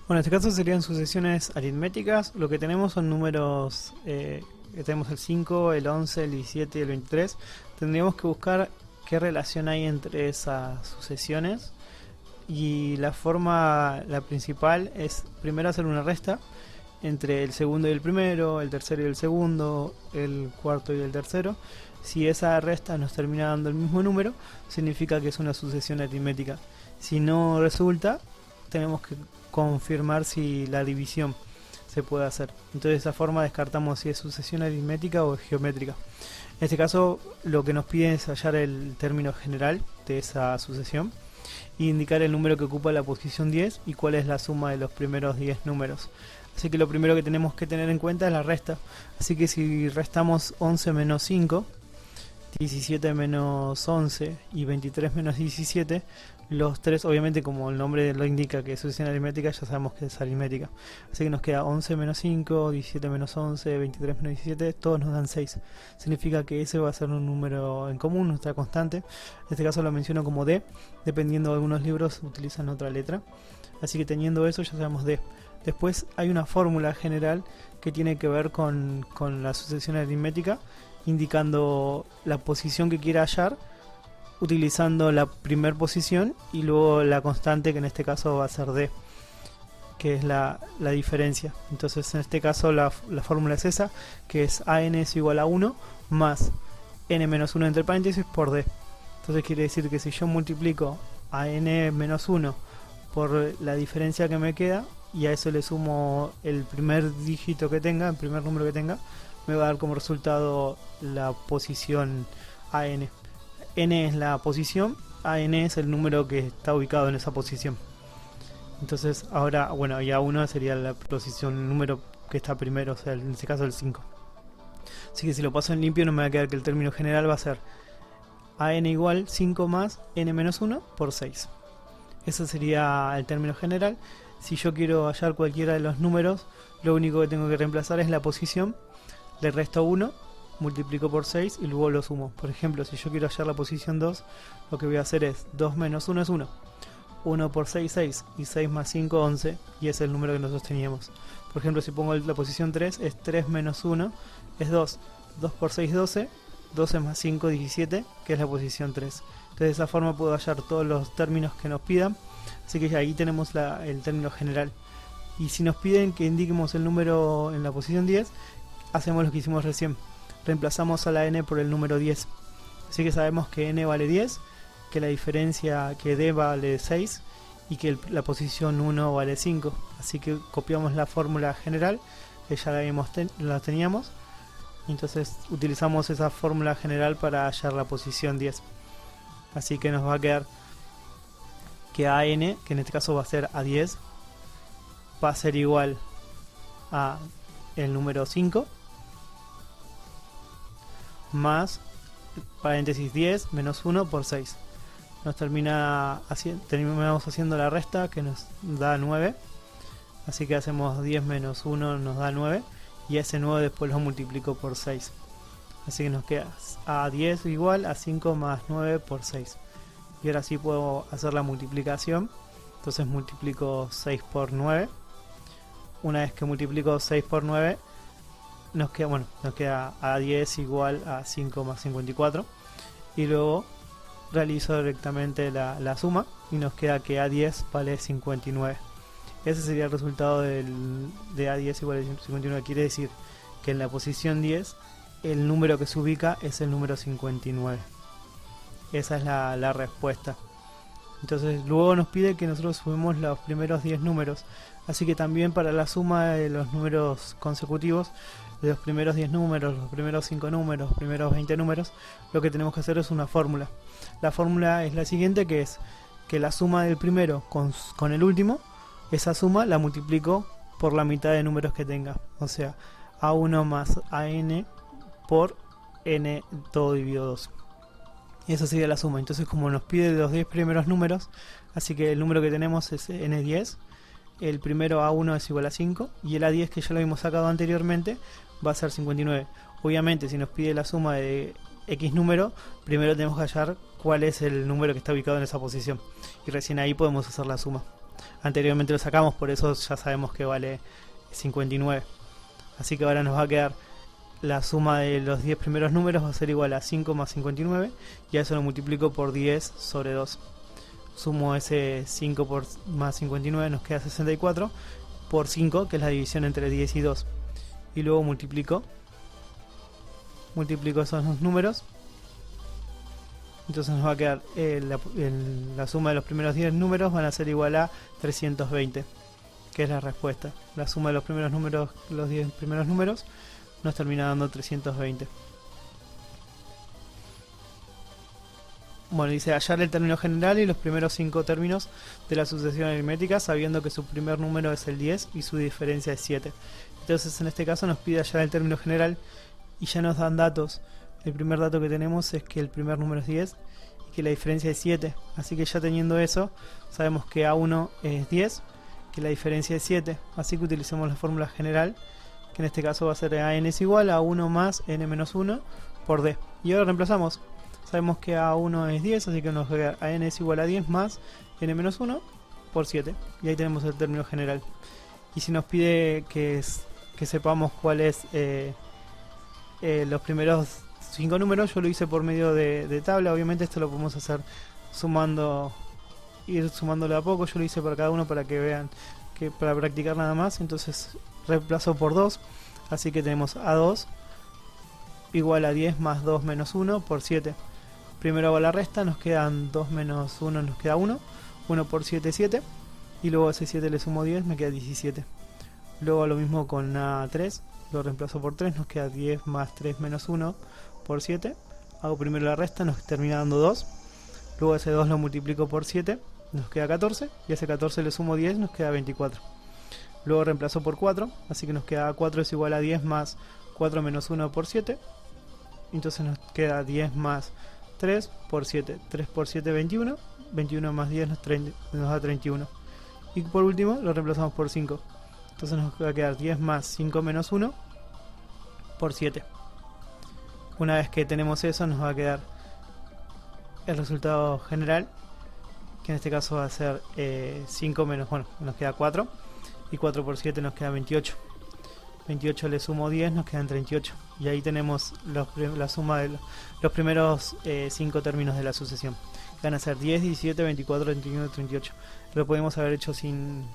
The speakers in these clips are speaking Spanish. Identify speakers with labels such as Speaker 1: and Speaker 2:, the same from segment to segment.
Speaker 1: Bueno, en este caso serían sucesiones aritméticas. Lo que tenemos son números, tenemos el 5, el 11, el 17 y el 23. Tendríamos que buscar qué relación hay entre esas sucesiones. Y la principal es primero hacer una resta entre el segundo y el primero, el tercero y el segundo, el cuarto y el tercero. Si esa resta nos termina dando el mismo número, significa que es una sucesión aritmética. Si no resulta, tenemos que confirmar si la división se puede hacer. Entonces de esa forma descartamos si es sucesión aritmética o geométrica. En este caso lo que nos pide es hallar el término general de esa sucesión e indicar el número que ocupa la posición 10 y cuál es la suma de los primeros 10 números. Así que lo primero que tenemos que tener en cuenta es la resta. Así que si restamos 11 menos 5, 17 menos 11 y 23 menos 17, los tres, obviamente como el nombre lo indica que es sucesión aritmética, ya sabemos que es aritmética. Así que nos queda 11 menos 5, 17 menos 11, 23 menos 17, todos nos dan 6. Significa que ese va a ser un número en común, nuestra constante. En este caso lo menciono como D, dependiendo de algunos libros utilizan otra letra. Así que teniendo eso ya sabemos D. Después hay una fórmula general que tiene que ver con la sucesión aritmética, indicando la posición que quiera hallar, utilizando la primera posición y luego la constante, que en este caso va a ser D, que es la diferencia. Entonces en este caso la fórmula es esa, que es AN es igual a 1 más N menos 1 entre paréntesis por D. Entonces quiere decir que si yo multiplico a N menos 1 por la diferencia que me queda, y a eso le sumo el primer dígito que tenga, el primer número que tenga, me va a dar como resultado la posición AN. N es la posición, AN es el número que está ubicado en esa posición. Entonces ahora, bueno, ya 1 sería la posición, el número que está primero, o sea, en este caso el 5. Así que si lo paso en limpio no me va a quedar que el término general va a ser AN igual 5 más N menos 1 por 6. Ese sería el término general. Si yo quiero hallar cualquiera de los números, lo único que tengo que reemplazar es la posición, le resto 1, multiplico por 6 y luego lo sumo. Por ejemplo, si yo quiero hallar la posición 2, lo que voy a hacer es 2 menos 1 es 1. 1 por 6, 6. Y 6 más 5, 11. Y ese es el número que nosotros teníamos. Por ejemplo, si pongo la posición 3, es 3 menos 1 es 2. 2 por 6, 12. 12 más 5, 17, que es la posición 3. Entonces de esa forma puedo hallar todos los términos que nos pidan. Así que ahí tenemos el término general. Y si nos piden que indiquemos el número en la posición 10, hacemos lo que hicimos recién. Reemplazamos a la n por el número 10. Así que sabemos que n vale 10, que la diferencia, que d vale 6 y que la posición 1 vale 5. Así que copiamos la fórmula general, que ya la teníamos. Y entonces utilizamos esa fórmula general para hallar la posición 10. Así que nos va a quedar que AN, que en este caso va a ser A10, va a ser igual a el número 5 más paréntesis 10 menos 1 por 6. Nos terminamos haciendo la resta, que nos da 9. Así que hacemos 10 menos 1 nos da 9. Y ese 9 después lo multiplico por 6. Así que nos queda A10 igual a 5 más 9 por 6. Y ahora sí puedo hacer la multiplicación. Entonces multiplico 6 por 9. Una vez que multiplico 6 por 9, nos queda A10 igual a 5 más 54. Y luego realizo directamente la suma y nos queda que A10 vale 59. Ese sería el resultado de A10 igual a 59. Quiere decir que en la posición 10 el número que se ubica es el número 59. Esa es la respuesta. Entonces luego nos pide que nosotros sumemos los primeros 10 números. Así que también para la suma de los números consecutivos, de los primeros 10 números, los primeros 5 números, los primeros 20 números, lo que tenemos que hacer es una fórmula. La fórmula es la siguiente, que es que la suma del primero con el último, esa suma la multiplico por la mitad de números que tenga. O sea, A1 más AN por N todo dividido 2. Y esa sería la suma. Entonces, como nos pide los 10 primeros números, así que el número que tenemos es N10. El primero A1 es igual a 5 y el A10, que ya lo habíamos sacado anteriormente, va a ser 59. Obviamente, si nos pide la suma de X número, primero tenemos que hallar cuál es el número que está ubicado en esa posición. Y recién ahí podemos hacer la suma. Anteriormente lo sacamos, por eso ya sabemos que vale 59. Así que ahora nos va a quedar la suma de los 10 primeros números va a ser igual a 5 más 59, y a eso lo multiplico por 10 sobre 2. Sumo ese 5 más 59, nos queda 64, por 5, que es la división entre 10 y 2. Y luego multiplico esos dos números. Entonces nos va a quedar la suma de los primeros 10 números van a ser igual a 320, que es la respuesta. La suma de los primeros números, los 10 primeros números, nos termina dando 320. Bueno, dice hallar el término general y los primeros 5 términos de la sucesión aritmética, sabiendo que su primer número es el 10 y su diferencia es 7. Entonces en este caso nos pide hallar el término general y ya nos dan datos. El primer dato que tenemos es que el primer número es 10 y que la diferencia es 7. Así que ya teniendo eso, sabemos que A1 es 10, que la diferencia es 7. Así que utilicemos la fórmula general, que en este caso va a ser AN es igual a 1 más N menos 1 por D. Y ahora reemplazamos. Sabemos que A1 es 10, así que nos va a quedar AN es igual a 10 más N menos 1 por 7. Y ahí tenemos el término general. Y si nos pide que sepamos cuál es los primeros 5 números, yo lo hice por medio de tabla. Obviamente esto lo podemos hacer ir sumándolo a poco. Yo lo hice para cada uno para que vean, que para practicar nada más. Entonces reemplazo por 2, así que tenemos A2 igual a 10 más 2 menos 1 por 7. Primero hago la resta, nos quedan 2 menos 1, nos queda 1. 1 por 7, 7. Y luego a ese 7 le sumo 10, me queda 17. Luego lo mismo con A3, lo reemplazo por 3, nos queda 10 más 3 menos 1 por 7. Hago primero la resta, nos termina dando 2. Luego ese 2 lo multiplico por 7, nos queda 14. Y a ese 14 le sumo 10, nos queda 24. Luego reemplazo por 4, así que nos queda 4 es igual a 10 más 4 menos 1 por 7. Entonces nos queda 10 más 3 por 7. 3 por 7, 21. 21 más 10 nos da 31. Y por último lo reemplazamos por 5. Entonces nos va a quedar 10 más 5 menos 1 por 7. Una vez que tenemos eso, nos va a quedar el resultado general, que en este caso va a ser 5 menos, bueno, nos queda 4. Y 4 por 7 nos queda 28. 28 le sumo 10, nos quedan 38. Y ahí tenemos la suma de los primeros 5 términos de la sucesión. Van a ser 10, 17, 24, 31, 38. Lo podemos haber hecho sin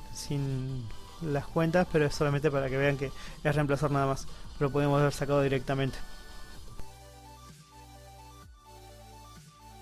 Speaker 1: las cuentas, pero es solamente para que vean que es reemplazar nada más. Lo podemos haber sacado directamente.